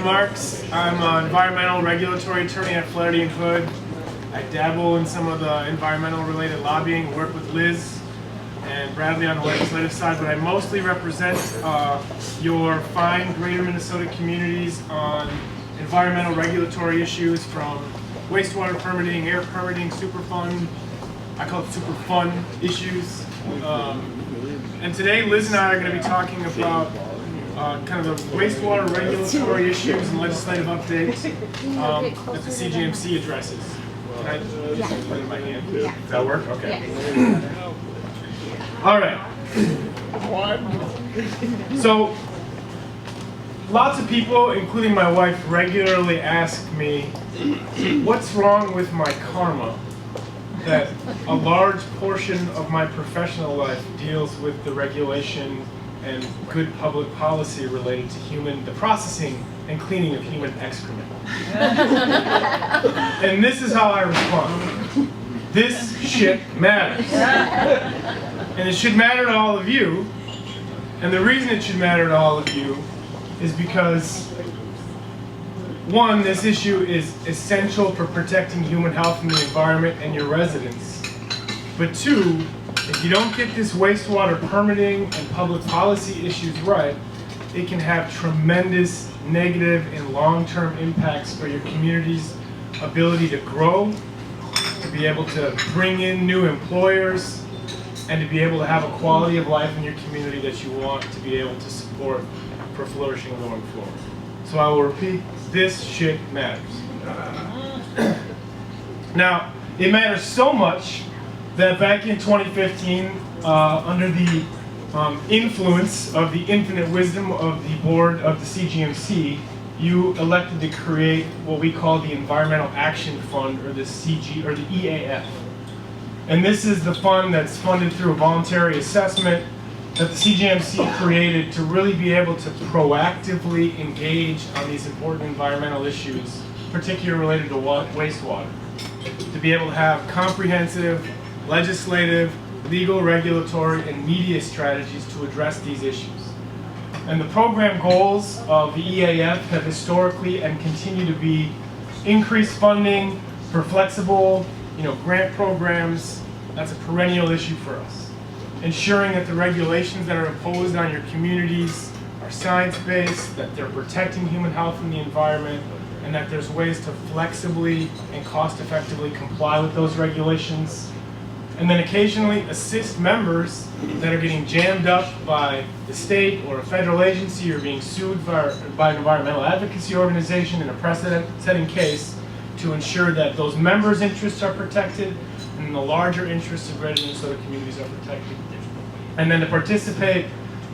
Marks. I'm an environmental regulatory attorney at Flaherty & Hood. I dabble in some of the environmental related lobbying, work with Liz and Bradley on the legislative side, but I mostly represent your fine greater Minnesota communities on environmental regulatory issues from wastewater permitting, air permitting, Superfund, I call it Superfund issues. And today Liz and I are going to be talking about kind of the wastewater regulatory issues and legislative updates that the CGMC addresses. Can I just put it in my hand? Yeah. Does that work? Okay. All right. So, lots of people, including my wife, regularly ask me, what's wrong with my karma that a large portion of my professional life deals with the regulation and good public policy related to the processing and cleaning of human excrement. And this is how I respond. This shit matters. And it should matter to all of you. And the reason it should matter to all of you is because, one, this issue is essential for protecting human health and the environment and your residents. But two, if you don't get this wastewater permitting and public policy issues right, it can have tremendous negative and long-term impacts for your community's ability to grow, to be able to bring in new employers, and to be able to have a quality of life in your community that you want to be able to support for flourishing going forward. So I will repeat, this shit matters. Now, it matters so much that back in 2015, under the influence of the infinite wisdom of the board of the CGMC, you elected to create what we call the Environmental Action Fund, or the EAF. And this is the fund that's funded through a voluntary assessment that the CGMC created to really be able to proactively engage on these important environmental issues, particularly related to wastewater. To be able to have comprehensive legislative, legal, regulatory, and media strategies to address these issues. And the program goals of the EAF have historically and continue to be increased funding for flexible, grant programs. That's a perennial issue for us. Ensuring that the regulations that are imposed on your communities are science-based, that they're protecting human health and the environment, and that there's ways to flexibly and cost-effectively comply with those regulations. And then occasionally assist members that are getting jammed up by the state or a federal agency or being sued by an environmental advocacy organization in a precedent-setting case to ensure that those members' interests are protected and the larger interests of greater Minnesota communities are protected. And then to participate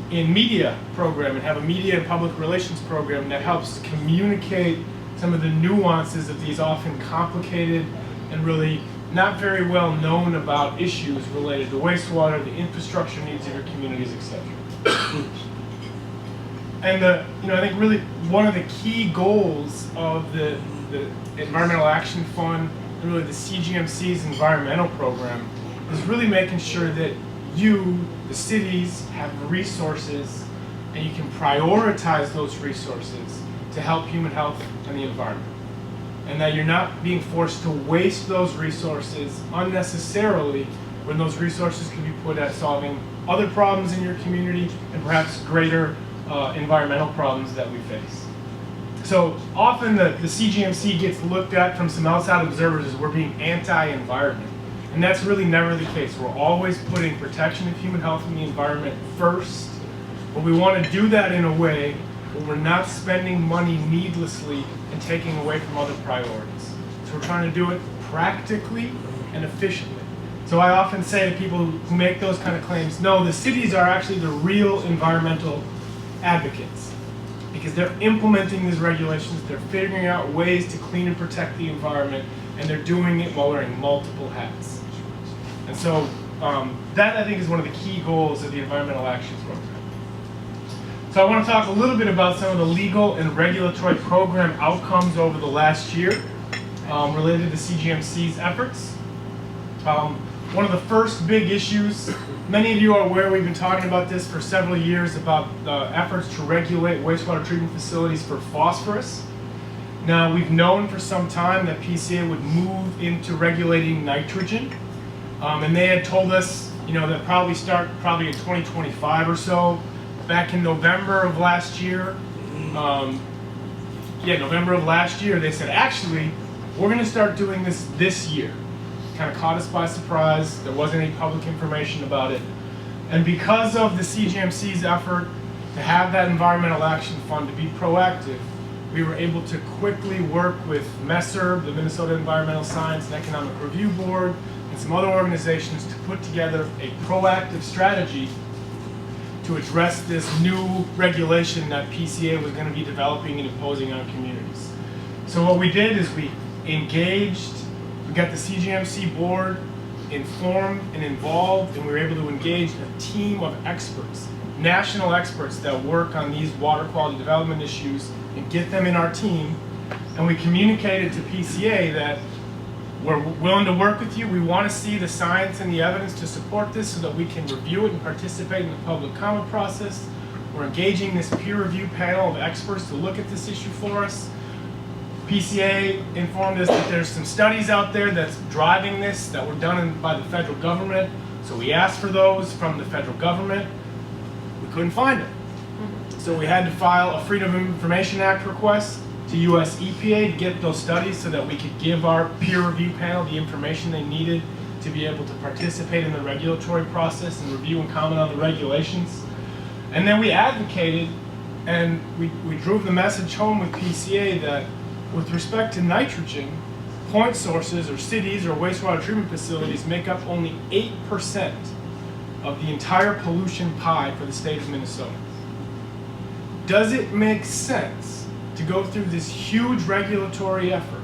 in media program and have a media and public relations program that helps communicate some of the nuances of these often complicated and really not very well known about issues related to wastewater, the infrastructure needs of your communities, etc. And I think really one of the key goals of the Environmental Action Fund and really the CGMC's environmental program is really making sure that you, the cities, have resources and you can prioritize those resources to help human health and the environment. And that you're not being forced to waste those resources unnecessarily when those resources can be put at solving other problems in your community and perhaps greater environmental problems that we face. So often the CGMC gets looked at from some outside observers as we're being anti-environment. And that's really never the case. We're always putting protection of human health and the environment first, but we want to do that in a way where we're not spending money needlessly and taking away from other priorities. So we're trying to do it practically and efficiently. So I often say to people who make those kind of claims, no, the cities are actually the real environmental advocates because they're implementing these regulations, they're figuring out ways to clean and protect the environment, and they're doing it while wearing multiple hats. And so that, I think, is one of the key goals of the Environmental Action Program. So I want to talk a little bit about some of the legal and regulatory program outcomes over the last year related to CGMC's efforts. One of the first big issues, many of you are aware we've been talking about this for several years, about efforts to regulate wastewater treatment facilities for phosphorus. Now, we've known for some time that PCA would move into regulating nitrogen, and they had told us, that probably in 2025 or so. Back in November of last year, they said, actually, we're going to start doing this year. Kind of caught us by surprise. There wasn't any public information about it. And because of the CGMC's effort to have that Environmental Action Fund to be proactive, we were able to quickly work with MESR, the Minnesota Environmental Science and Economic Review Board, and some other organizations to put together a proactive strategy to address this new regulation that PCA was going to be developing and imposing on communities. So what we did is we engaged, we got the CGMC board informed and involved, and we were able to engage a team of experts, national experts that work on these water quality development issues, and get them in our team. And we communicated to PCA that we're willing to work with you. We want to see the science and the evidence to support this so that we can review it and participate in the public comment process. We're engaging this peer review panel of experts to look at this issue for us. PCA informed us that there's some studies out there that's driving this that were done by the federal government. So we asked for those from the federal government. We couldn't find them. So we had to file a Freedom of Information Act request to US EPA to get those studies so that we could give our peer review panel the information they needed to be able to participate in the regulatory process and review and comment on the regulations. And then we advocated and we drove the message home with PCA that with respect to nitrogen, point sources or cities or wastewater treatment facilities make up only 8% of the entire pollution pie for the state of Minnesota. Does it make sense to go through this huge regulatory effort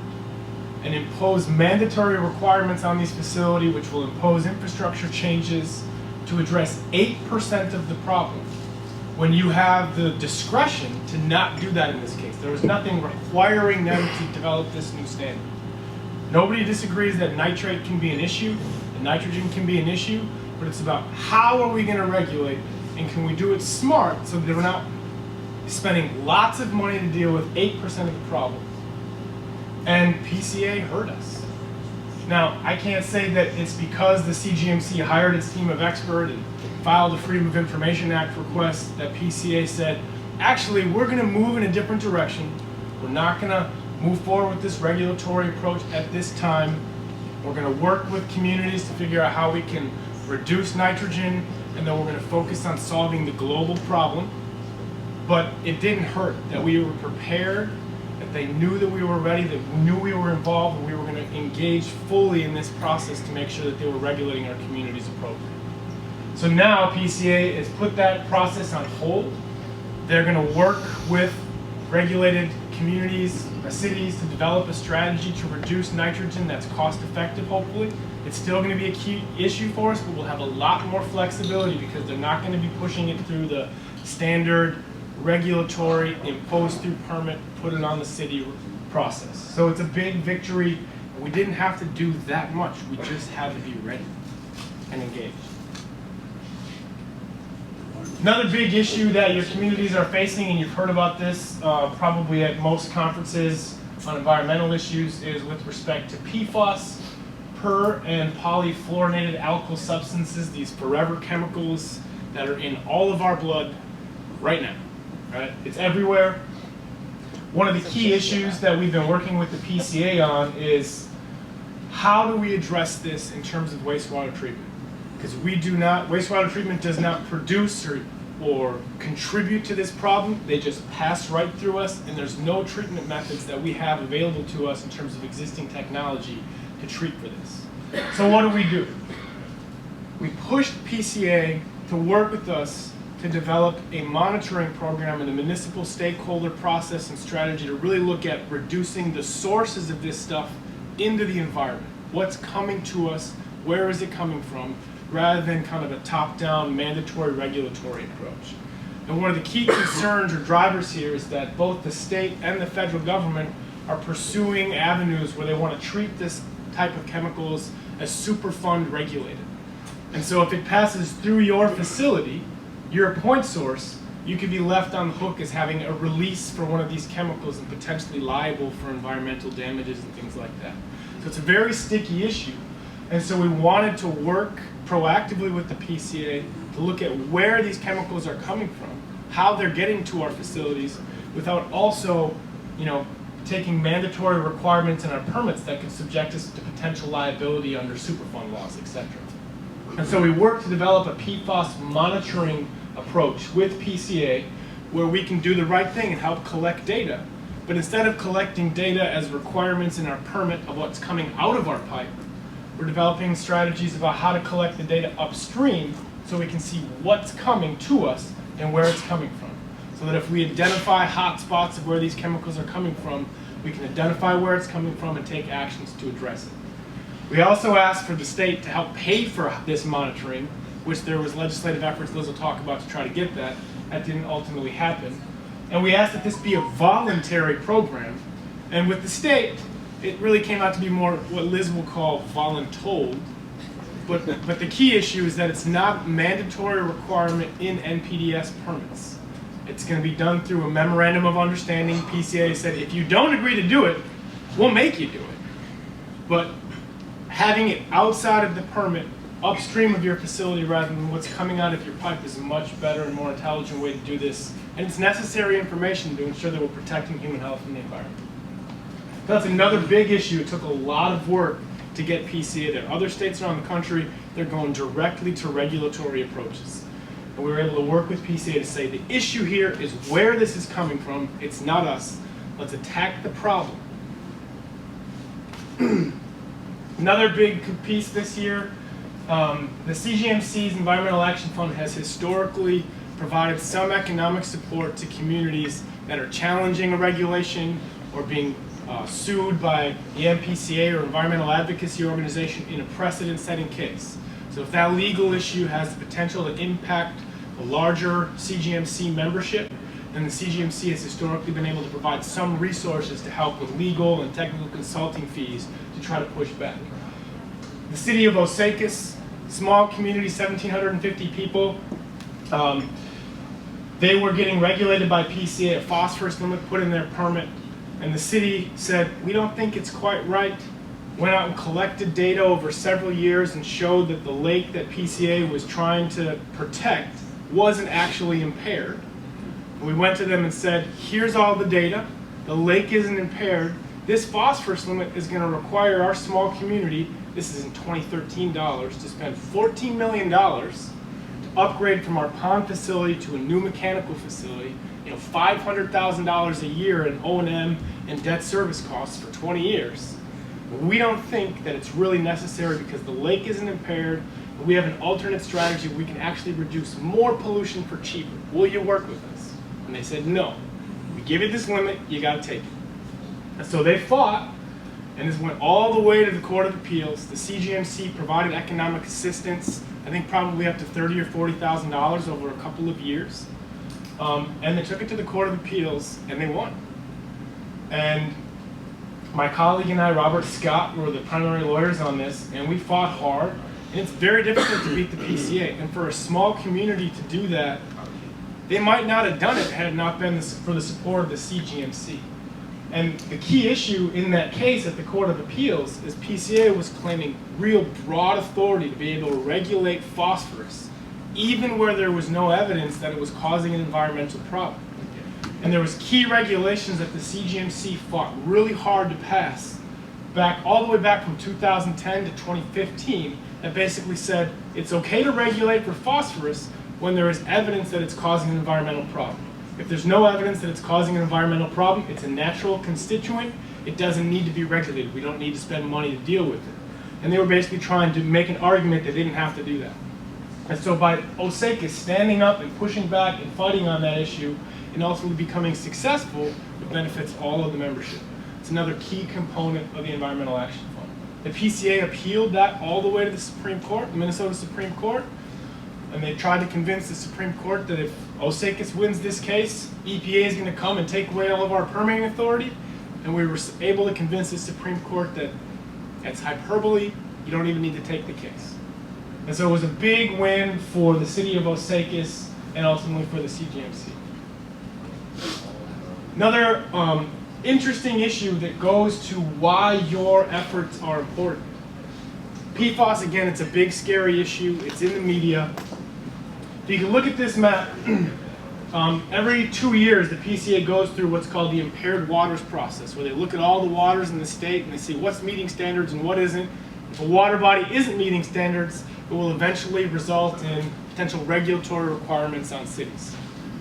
and impose mandatory requirements on these facilities, which will impose infrastructure changes to address 8% of the problem, when you have the discretion to not do that in this case? There was nothing requiring them to develop this new standard. Nobody disagrees that nitrate can be an issue, and nitrogen can be an issue, but it's about how are we going to regulate, and can we do it smart so that we're not spending lots of money to deal with 8% of the problem. And PCA heard us. Now, I can't say that it's because the CGMC hired its team of experts and filed a Freedom of Information Act request that PCA said, actually, we're going to move in a different direction. We're not going to move forward with this regulatory approach at this time. We're going to work with communities to figure out how we can reduce nitrogen, and then we're going to focus on solving the global problem. But it didn't hurt that we were prepared, that they knew that we were ready, that we knew we were involved, and we were going to engage fully in this process to make sure that they were regulating our communities appropriately. So now PCA has put that process on hold. They're going to work with regulated communities, cities, to develop a strategy to reduce nitrogen that's cost effective, hopefully. It's still going to be a key issue for us, but we'll have a lot more flexibility because they're not going to be pushing it through the standard regulatory, imposed through permit, put it on the city process. So it's a big victory. We didn't have to do that much. We just had to be ready and engaged. Another big issue that your communities are facing, and you've heard about this probably at most conferences on environmental issues, is with respect to PFAS, per and polyfluorinated alkyl substances, these forever chemicals that are in all of our blood right now. Right? It's everywhere. One of the key issues that we've been working with the PCA on is how do we address this in terms of wastewater treatment? Because wastewater treatment does not produce or contribute to this problem. They just pass right through us, and there's no treatment methods that we have available to us in terms of existing technology to treat for this. So what do? We pushed PCA to work with us to develop a monitoring program and a municipal stakeholder process and strategy to really look at reducing the sources of this stuff into the environment. What's coming to us, where is it coming from, rather than kind of a top-down mandatory regulatory approach. And one of the key concerns or drivers here is that both the state and the federal government are pursuing avenues where they want to treat this type of chemicals as Superfund regulated. And so if it passes through your facility, your point source, you could be left on the hook as having a release for one of these chemicals and potentially liable for environmental damages and things like that. So it's a very sticky issue. And so we wanted to work proactively with the PCA to look at where these chemicals are coming from, how they're getting to our facilities, without also, taking mandatory requirements in our permits that could subject us to potential liability under Superfund laws, etc. And so we worked to develop a PFAS monitoring approach with PCA where we can do the right thing and help collect data. But instead of collecting data as requirements in our permit of what's coming out of our pipe, we're developing strategies about how to collect the data upstream so we can see what's coming to us and where it's coming from. So that if we identify hot spots of where these chemicals are coming from, we can identify where it's coming from and take actions to address it. We also asked for the state to help pay for this monitoring, which there was legislative efforts Liz will talk about to try to get that. That didn't ultimately happen. And we asked that this be a voluntary program. And with the state, it really came out to be more what Liz will call voluntold. But the key issue is that it's not a mandatory requirement in NPDES permits. It's going to be done through a memorandum of understanding. PCA said, if you don't agree to do it, we'll make you do it. But having it outside of the permit, upstream of your facility rather than what's coming out of your pipe, is a much better and more intelligent way to do this. And it's necessary information to ensure that we're protecting human health and the environment. So that's another big issue. It took a lot of work to get PCA there. Other states around the country, they're going directly to regulatory approaches. And we were able to work with PCA to say the issue here is where this is coming from. It's not us. Let's attack the problem. Another big piece this year, the CGMC's Environmental Action Fund has historically provided some economic support to communities that are challenging a regulation or being sued by the MPCA or environmental advocacy organization in a precedent-setting case. So if that legal issue has the potential to impact a larger CGMC membership, then the CGMC has historically been able to provide some resources to help with legal and technical consulting fees to try to push back. The city of Osakis, small community, 1,750 people, they were getting regulated by PCA, a phosphorus limit put in their permit, and the city said, we don't think it's quite right. Went out and collected data over several years and showed that the lake that PCA was trying to protect wasn't actually impaired. We went to them and said, here's all the data, the lake isn't impaired, this phosphorus limit is going to require our small community, this is in 2013 dollars, to spend $14 million to upgrade from our pond facility to a new mechanical facility, $500,000 a year in O&M and debt service costs for 20 years. We don't think that it's really necessary because the lake isn't impaired. We have an alternate strategy. We can actually reduce more pollution for cheaper. Will you work with us? And they said, no. We give you this limit, you got to take it. And so they fought, and this went all the way to the Court of Appeals. The CGMC provided economic assistance, I think probably up to $30,000 or $40,000 over a couple of years. And they took it to the Court of Appeals, and they won. And my colleague and I, Robert Scott, were the primary lawyers on this, and we fought hard. And it's very difficult to beat the PCA. And for a small community to do that, they might not have done it had it not been for the support of the CGMC. And the key issue in that case at the Court of Appeals is PCA was claiming real broad authority to be able to regulate phosphorus, even where there was no evidence that it was causing an environmental problem. And there was key regulations that the CGMC fought really hard to pass, all the way back from 2010 to 2015, that basically said it's okay to regulate for phosphorus when there is evidence that it's causing an environmental problem. If there's no evidence that it's causing an environmental problem, it's a natural constituent, it doesn't need to be regulated. We don't need to spend money to deal with it. And they were basically trying to make an argument that they didn't have to do that. And so by Osakis standing up and pushing back and fighting on that issue and ultimately becoming successful, it benefits all of the membership. It's another key component of the Environmental Action Fund. The PCA appealed that all the way to the Supreme Court, the Minnesota Supreme Court, and they tried to convince the Supreme Court that if Osakis wins this case, EPA is going to come and take away all of our permitting authority. And we were able to convince the Supreme Court that it's hyperbole, You don't even need to take the case. And so it was a big win for the city of Osakis and ultimately for the CGMC. Another interesting issue that goes to why your efforts are important. PFAS, again, it's a big, scary issue. It's in the media. You can look at this map. Every 2 years, the PCA goes through what's called the impaired waters process, where they look at all the waters in the state and they see what's meeting standards and what isn't. If a water body isn't meeting standards, it will eventually result in potential regulatory requirements on cities.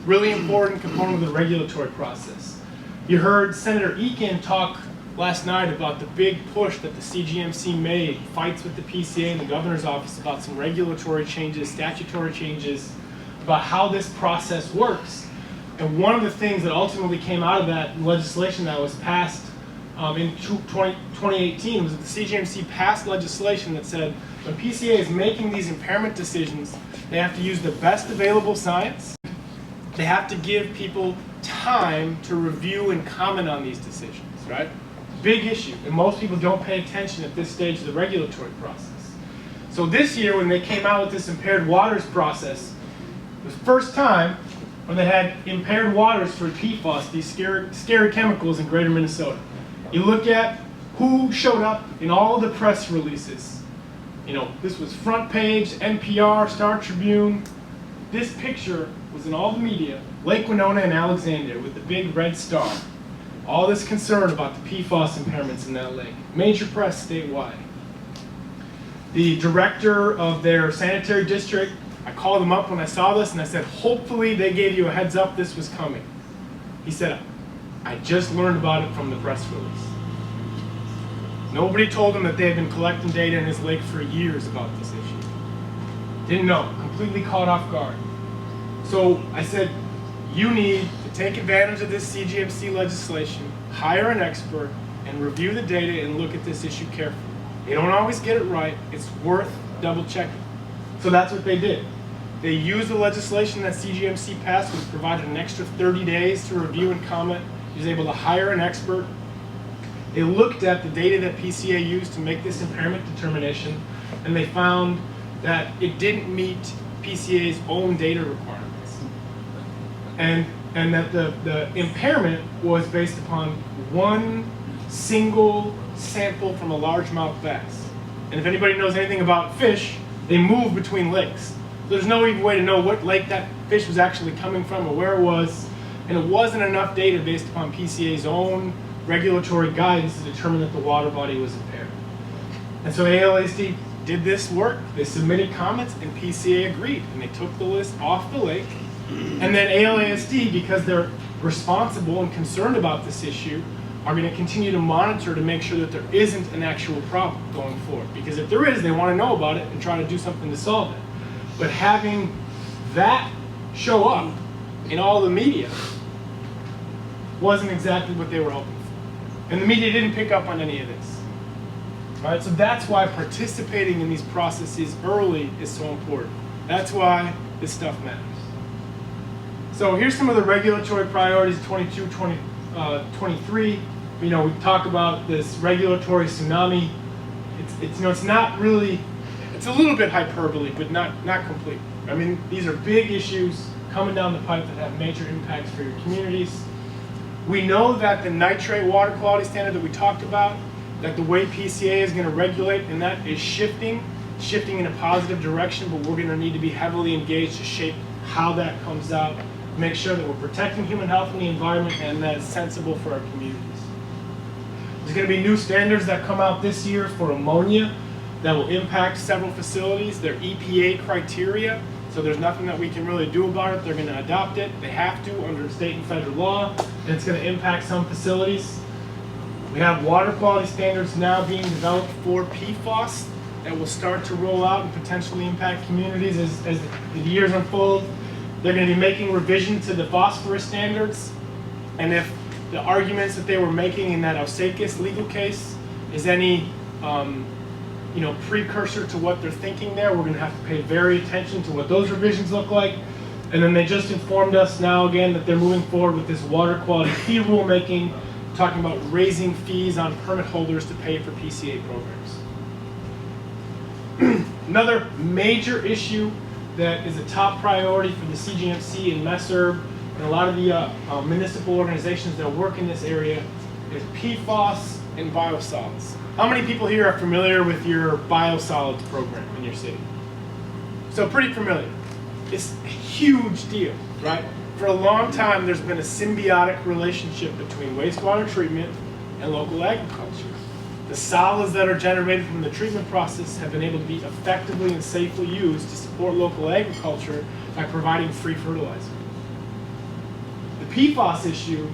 Really important component of the regulatory process. You heard Senator Eakin talk last night about the big push that the CGMC made, fights with the PCA and the governor's office about some regulatory changes, statutory changes, about how this process works. And one of the things that ultimately came out of that legislation that was passed in 2018 was that the CGMC passed legislation that said when PCA is making these impairment decisions, they have to use the best available science. They have to give people time to review and comment on these decisions, right? Big issue, and most people don't pay attention at this stage of the regulatory process. So this year, when they came out with this impaired waters process, it was the first time when they had impaired waters for PFAS, these scary chemicals in greater Minnesota. You look at who showed up in all the press releases. You know, this was front page, NPR, Star Tribune. This picture was in all the media, Lake Winona and Alexandria with the big red star. All this concern about the PFAS impairments in that lake. Major press statewide. The director of their sanitary district, I called him up when I saw this and I said, hopefully they gave you a heads up this was coming. He said, I just learned about it from the press release. Nobody told him that they had been collecting data in his lake for years about this issue. Didn't know, completely caught off guard. So I said, you need to take advantage of this CGMC legislation, hire an expert, and review the data and look at this issue carefully. They don't always get it right. It's worth double checking. So that's what they did. They used the legislation that CGMC passed, which provided an extra 30 days to review and comment. He was able to hire an expert. They looked at the data that PCA used to make this impairment determination, and they found that it didn't meet PCA's own data requirements. And that the impairment was based upon one single sample from a largemouth bass. And if anybody knows anything about fish, they move between lakes. So there's no even way to know what lake that fish was actually coming from or where it was. And it wasn't enough data based upon PCA's own regulatory guidance to determine that the water body was impaired. And so ALASD did this work. They submitted comments and PCA agreed. And they took the list off the lake. And then ALASD, because they're responsible and concerned about this issue, are going to continue to monitor to make sure that there isn't an actual problem going forward. Because if there is, they want to know about it and try to do something to solve it. But having that show up in all the media wasn't exactly what they were hoping for. And the media didn't pick up on any of this. All right, so that's why participating in these processes early is so important. That's why this stuff matters. So here's some of the regulatory priorities, 22, 23. You know, we talk about this regulatory tsunami. It's not really, it's a little bit hyperbole, but not complete. I mean, these are big issues coming down the pipe that have major impacts for your communities. We know that the nitrate water quality standard that we talked about, that the way PCA is going to regulate, and that is shifting in a positive direction, but we're going to need to be heavily engaged to shape how that comes out, make sure that we're protecting human health and the environment, and that it's sensible for our communities. There's going to be new standards that come out this year for ammonia that will impact several facilities. They're EPA criteria, so there's nothing that we can really do about it. They're going to adopt it. They have to under state and federal law, and it's going to impact some facilities. We have water quality standards now being developed for PFAS that will start to roll out and potentially impact communities as the years unfold. They're going to be making revision to the phosphorus standards, and if the arguments that they were making in that Osakis legal case is any precursor to what they're thinking there, we're going to have to pay very attention to what those revisions look like. And then they just informed us now again that they're moving forward with this water quality fee rulemaking, talking about raising fees on permit holders to pay for PCA programs. Another major issue that is a top priority for the CGMC and MESERB and a lot of the municipal organizations that work in this area is PFAS and biosolids. How many people here are familiar with your biosolids program in your city? So pretty familiar. It's a huge deal, right? For a long time, there's been a symbiotic relationship between wastewater treatment and local agriculture. The solids that are generated from the treatment process have been able to be effectively and safely used to support local agriculture by providing free fertilizer. The PFAS issue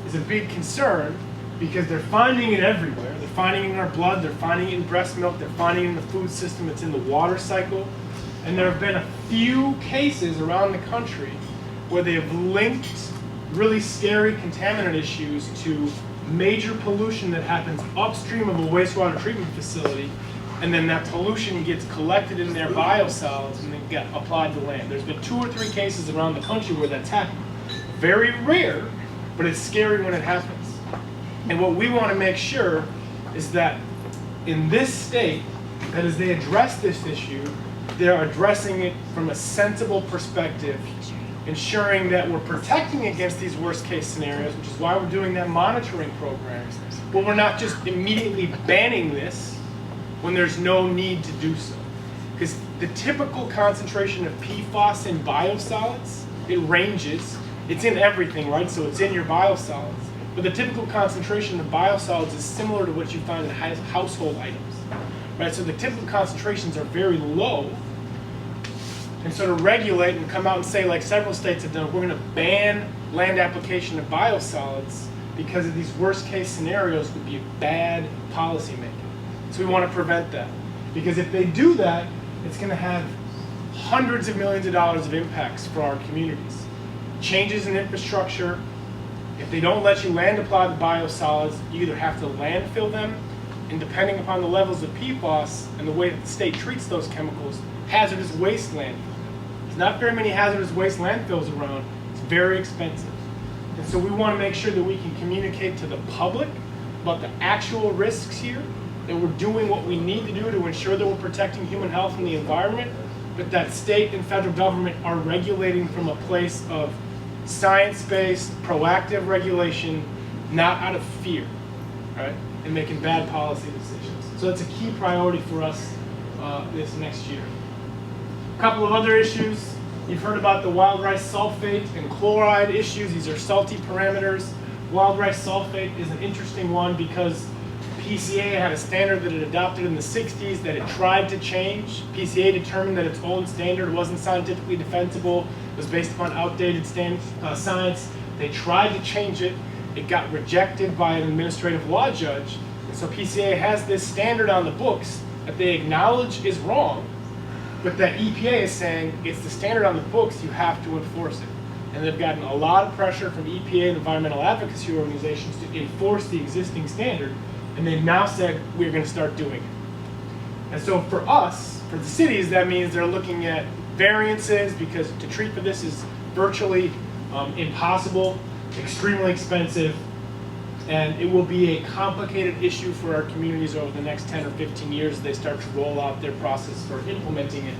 is a big concern because they're finding it everywhere. They're finding it in our blood, they're finding it in breast milk, they're finding it in the food system, it's in the water cycle. And there have been a few cases around the country where they have linked really scary contaminant issues to major pollution that happens upstream of a wastewater treatment facility, and then that pollution gets collected in their biosolids and then get applied to land. There's been 2 or 3 cases around the country where that's happened. Very rare, but it's scary when it happens. And what we want to make sure is that in this state, that as they address this issue, they're addressing it from a sensible perspective, ensuring that we're protecting against these worst case scenarios, which is why we're doing that monitoring program. But we're not just immediately banning this when there's no need to do so. Because the typical concentration of PFAS in biosolids, it ranges. It's in everything, right? So it's in your biosolids. But the typical concentration of biosolids is similar to what you find in household items, right? So the typical concentrations are very low. And so to regulate and come out and say, like several states have done, we're going to ban land application of biosolids because of these worst case scenarios would be bad policy making. So we want to prevent that. Because if they do that, it's going to have hundreds of millions of dollars of impacts for our communities. Changes in infrastructure. If they don't let you land apply the biosolids, you either have to landfill them, and depending upon the levels of PFAS and the way that the state treats those chemicals, hazardous waste landfill. There's not very many hazardous waste landfills around. It's very expensive. And so we want to make sure that we can communicate to the public about the actual risks here, that we're doing what we need to do to ensure that we're protecting human health and the environment, but that state and federal government are regulating from a place of science-based, proactive regulation, not out of fear, right? And making bad policy decisions. So that's a key priority for us this next year. A couple of other issues. You've heard about the wild rice sulfate and chloride issues. These are salty parameters. Wild rice sulfate is an interesting one because PCA had a standard that it adopted in the 60s that it tried to change. PCA determined that its own standard wasn't scientifically defensible, was based upon outdated science. They tried to change it. It got rejected by an administrative law judge. And so PCA has this standard on the books that they acknowledge is wrong, but that EPA is saying it's the standard on the books, you have to enforce it. And they've gotten a lot of pressure from EPA and environmental advocacy organizations to enforce the existing standard, and they've now said we're going to start doing it. And so for us, for the cities, that means they're looking at variances because to treat for this is virtually impossible, extremely expensive, and it will be a complicated issue for our communities over the next 10 or 15 years as they start to roll out their process for implementing it.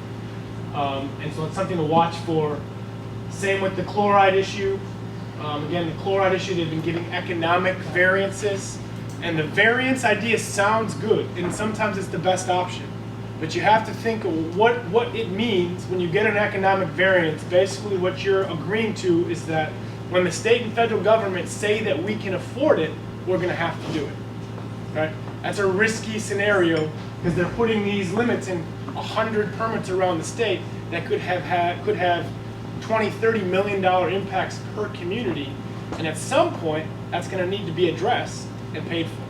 And so it's something to watch for. Same with the chloride issue. Again, the chloride issue, they've been giving economic variances, and the variance idea sounds good, and sometimes it's the best option. But you have to think of what it means when you get an economic variance. Basically what you're agreeing to is that when the state and federal government say that we can afford it, we're going to have to do it. Right? That's a risky scenario because they're putting these limits in 100 permits around the state that could have $20, $30 million impacts per community. And at some point, that's going to need to be addressed and paid for.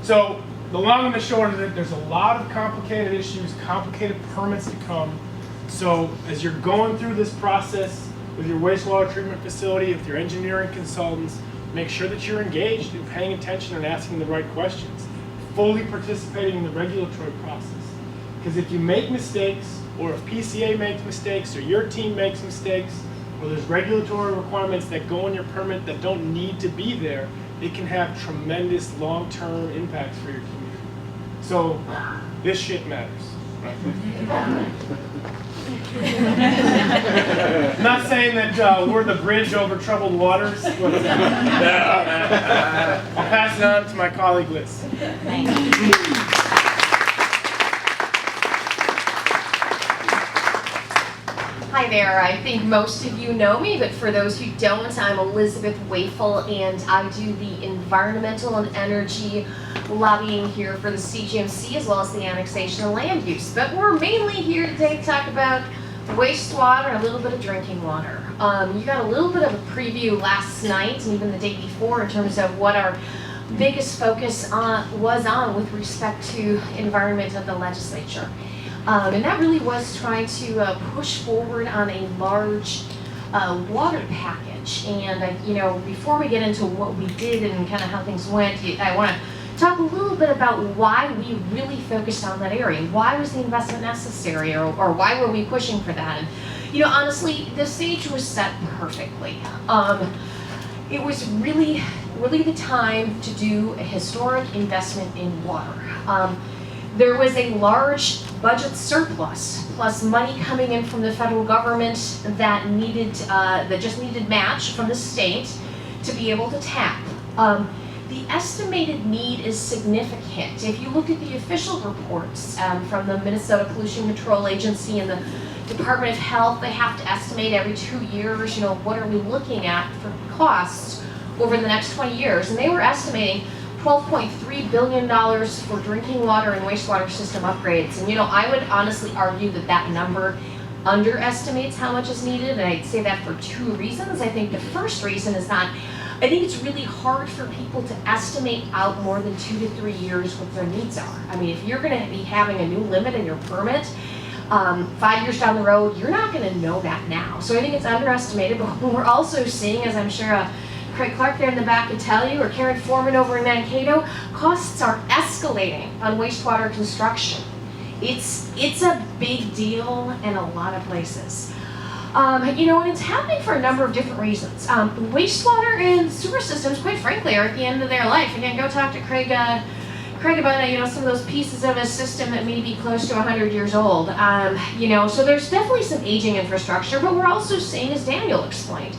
So the long and the short of it, there's a lot of complicated issues, complicated permits to come. So as you're going through this process with your wastewater treatment facility, with your engineering consultants, make sure that you're engaged and paying attention and asking the right questions, fully participating in the regulatory process. Because if you make mistakes, or if PCA makes mistakes, or your team makes mistakes, or there's regulatory requirements that go in your permit that don't need to be there, it can have tremendous long-term impacts for your community. So this shit matters. Not saying that we're the bridge over troubled waters, but I'll pass it on to my colleague Liz. Hi there, I think most of you know me, but for those who don't, I'm Elizabeth Wafel, and I do the environmental and energy lobbying here for the CGMC as well as the annexation and land use. But we're mainly here today to talk about wastewater and a little bit of drinking water. You got a little bit of a preview last night and even the day before in terms of what our biggest focus was on with respect to environment of the legislature. And that really was trying to push forward on a large water package. And before we get into what we did and kind of how things went, I want to talk a little bit about why we really focused on that area. Why was the investment necessary, or why were we pushing for that? And honestly, the stage was set perfectly. It was really the time to do a historic investment in water. There was a large budget surplus, plus money coming in from the federal government that just needed match from the state to be able to tap. The estimated need is significant. If you look at the official reports from the Minnesota Pollution Control Agency and the Department of Health, they have to estimate every 2 years, what are we looking at for costs over the next 20 years. And they were estimating $12.3 billion for drinking water and wastewater system upgrades. And I would honestly argue that that number underestimates how much is needed, and I'd say that for 2 reasons. I think the first reason is that I think it's really hard for people to estimate out more than 2 to 3 years what their needs are. I mean, if you're going to be having a new limit in your permit 5 years down the road, you're not going to know that now. So I think it's underestimated, but what we're also seeing, as I'm sure Craig Clark there in the back could tell you, or Karen Foreman over in Mankato, costs are escalating on wastewater construction. It's a big deal in a lot of places. And it's happening for a number of different reasons. Wastewater and sewer systems, quite frankly, are at the end of their life. Again, go talk to Craig about some of those pieces of a system that may be close to 100 years old. So there's definitely some aging infrastructure, but we're also seeing, as Daniel explained,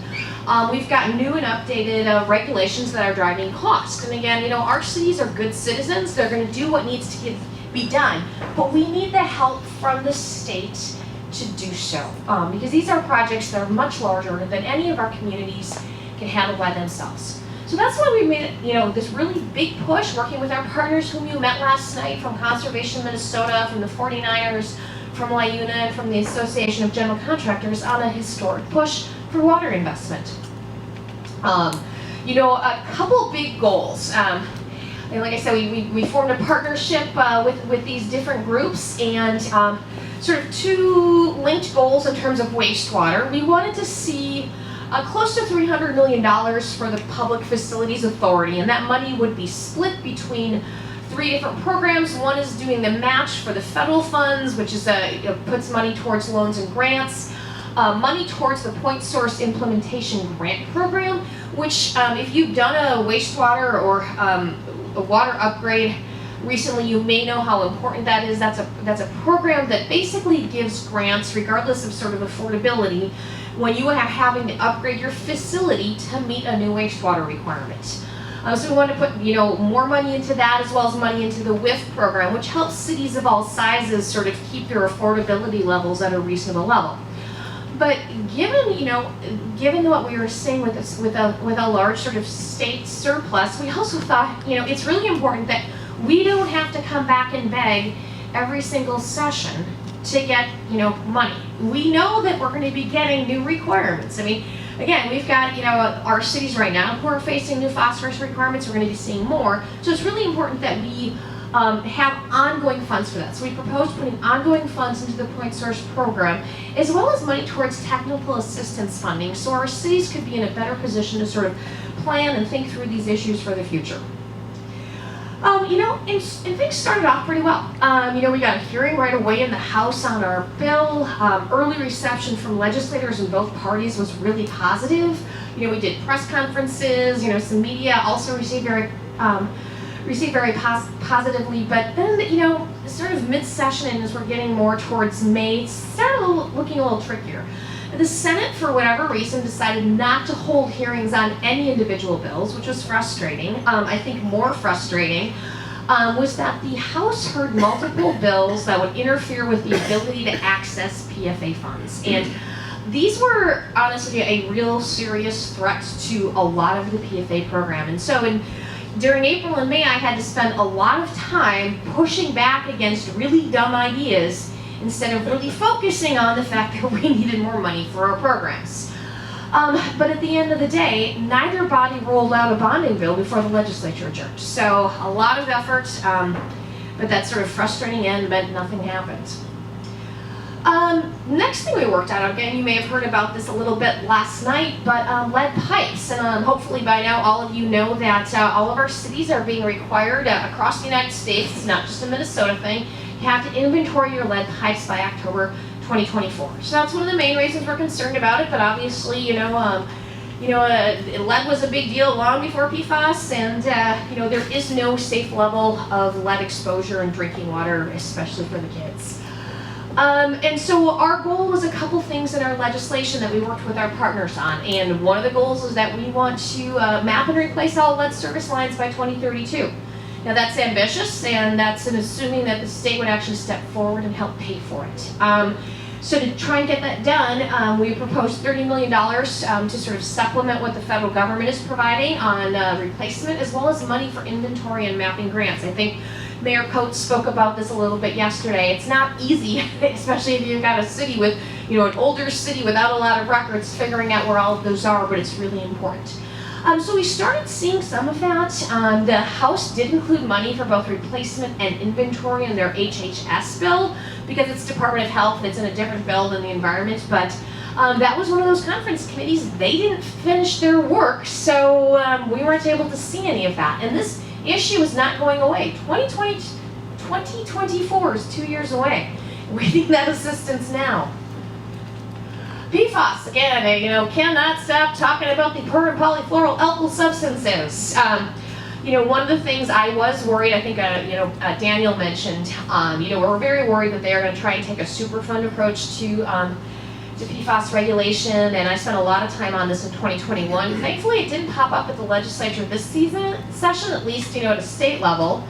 we've got new and updated regulations that are driving cost. And again, our cities are good citizens. They're going to do what needs to be done, but we need the help from the state to do so, because these are projects that are much larger than any of our communities can handle by themselves. So that's why we made this really big push, working with our partners whom you met last night from Conservation Minnesota, from the 49ers, from LIUNA, and from the Association of General Contractors on a historic push for water investment. A couple big goals. And like I said, we formed a partnership with these different groups, and sort of 2 linked goals in terms of wastewater. We wanted to see close to $300 million for the Public Facilities Authority, and that money would be split between 3 different programs. One is doing the match for the federal funds, which is puts money towards loans and grants. Money towards the Point Source Implementation Grant Program, which if you've done a wastewater or a water upgrade recently, you may know how important that is. That's a program that basically gives grants regardless of sort of affordability when you are having to upgrade your facility to meet a new wastewater requirement. So we want to put more money into that, as well as money into the WIF program, which helps cities of all sizes sort of keep their affordability levels at a reasonable level. But given what we were seeing with a large sort of state surplus, we also thought it's really important that we don't have to come back and beg every single session to get money. We know that we're going to be getting new requirements. I mean, again, we've got our cities right now who are facing new phosphorus requirements. We're going to be seeing more. So it's really important that we have ongoing funds for that. So we proposed putting ongoing funds into the Point Source program, as well as money towards technical assistance funding, so our cities could be in a better position to sort of plan and think through these issues for the future. And things started off pretty well. We got a hearing right away in the House on our bill. Early reception from legislators in both parties was really positive. We did press conferences. Some media also received very received very positively. But then, sort of mid-session, and as we're getting more towards May, it started looking a little trickier. The Senate, for whatever reason, decided not to hold hearings on any individual bills, which was frustrating. I think more frustrating was that the House heard multiple bills that would interfere with the ability to access PFA funds. And these were, honestly, a real serious threat to a lot of the PFA program. And so during April and May, I had to spend a lot of time pushing back against really dumb ideas instead of really focusing on the fact that we needed more money for our programs. But at the end of the day, neither body rolled out a bonding bill before the legislature adjourned. So a lot of effort, but that sort of frustrating end meant nothing happened. Next thing we worked on, again, you may have heard about this a little bit last night, but lead pipes. And hopefully by now all of you know that all of our cities are being required across the United States, it's not just a Minnesota thing, you have to inventory your lead pipes by October 2024. So that's one of the main reasons we're concerned about it, but obviously, lead was a big deal long before PFAS, and there is no safe level of lead exposure in drinking water, especially for the kids. And so our goal was a couple things in our legislation that we worked with our partners on, and one of the goals is that we want to map and replace all lead service lines by 2032. Now that's ambitious, and that's assuming that the state would actually step forward and help pay for it. So to try and get that done, we proposed $30 million to sort of supplement what the federal government is providing on replacement, as well as money for inventory and mapping grants. I think Mayor Coates spoke about this a little bit yesterday. It's not easy, especially if you've got a city with, an older city without a lot of records, figuring out where all of those are, but it's really important. So we started seeing some of that. The House did include money for both replacement and inventory in their HHS bill, because it's Department of Health, it's in a different bill than the environment, but that was one of those conference committees. They didn't finish their work, so we weren't able to see any of that. And this issue is not going away. 2024 is 2 years away. We need that assistance now. PFAS, again, cannot stop talking about the per and polyfluoroalkyl substances. One of the things I was worried, I think, Daniel mentioned, we're very worried that they are going to try and take a Superfund approach to PFAS regulation, and I spent a lot of time on this in 2021. Thankfully, it didn't pop up at the legislature this session, at least, at a state level.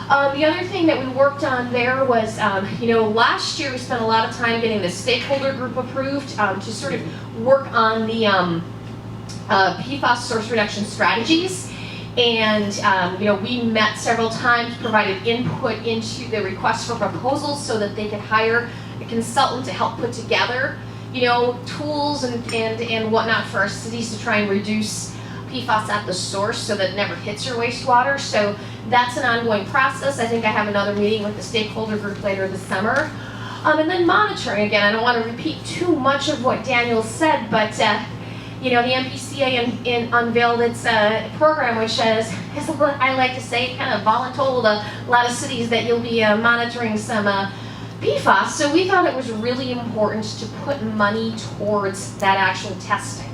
The other thing that we worked on there was, last year we spent a lot of time getting the stakeholder group approved to sort of work on the PFAS source reduction strategies. And, we met several times, provided input into the request for proposals so that they could hire a consultant to help put together, tools and whatnot for our cities to try and reduce PFAS at the source so that it never hits your wastewater. So that's an ongoing process. I think I have another meeting with the stakeholder group later this summer. And then monitoring, again, I don't want to repeat too much of what Daniel said, but the MPCA unveiled its program, which is, I like to say, kind of voluntold a lot of cities that you'll be monitoring some PFAS. So we thought it was really important to put money towards that actual testing.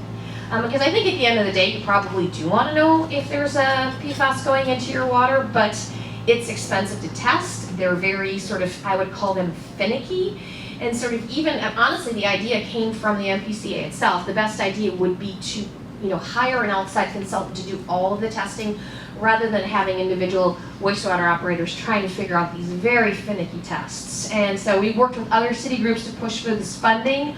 Because I think at the end of the day, you probably do want to know if there's a PFAS going into your water, but it's expensive to test. They're very sort of, I would call them finicky. And sort of even, honestly, the idea came from the MPCA itself. The best idea would be to, hire an outside consultant to do all of the testing rather than having individual wastewater operators trying to figure out these very finicky tests. And so we worked with other city groups to push for this funding.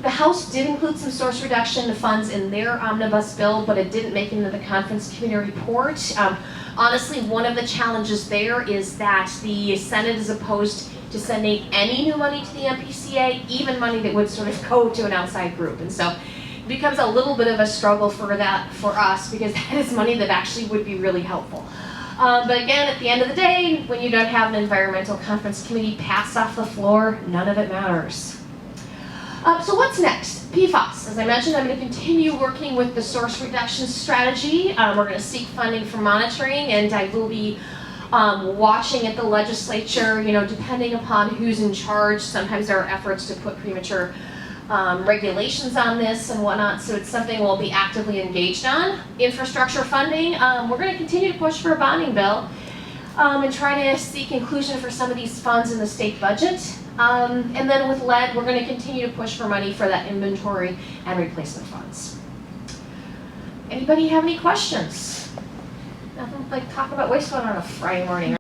The House did include some source reduction funds in their omnibus bill, but it didn't make it into the conference committee report. Honestly, one of the challenges there is that the Senate is opposed to sending any new money to the MPCA, even money that would sort of go to an outside group. And so it becomes a little bit of a struggle for us, because that is money that actually would be really helpful. But again, at the end of the day, when you don't have an environmental conference committee pass off the floor, none of it matters. So what's next? PFAS. As I mentioned, I'm going to continue working with the source reduction strategy. We're going to seek funding for monitoring, and I will be watching at the legislature, depending upon who's in charge. Sometimes there are efforts to put premature regulations on this and whatnot, so it's something we'll be actively engaged on. Infrastructure funding, we're going to continue to push for a bonding bill. and try to seek inclusion for some of these funds in the state budget. And then with lead, we're going to continue to push for money for that inventory and replacement funds. Anybody have any questions? Nothing like talk about wastewater on a Friday morning.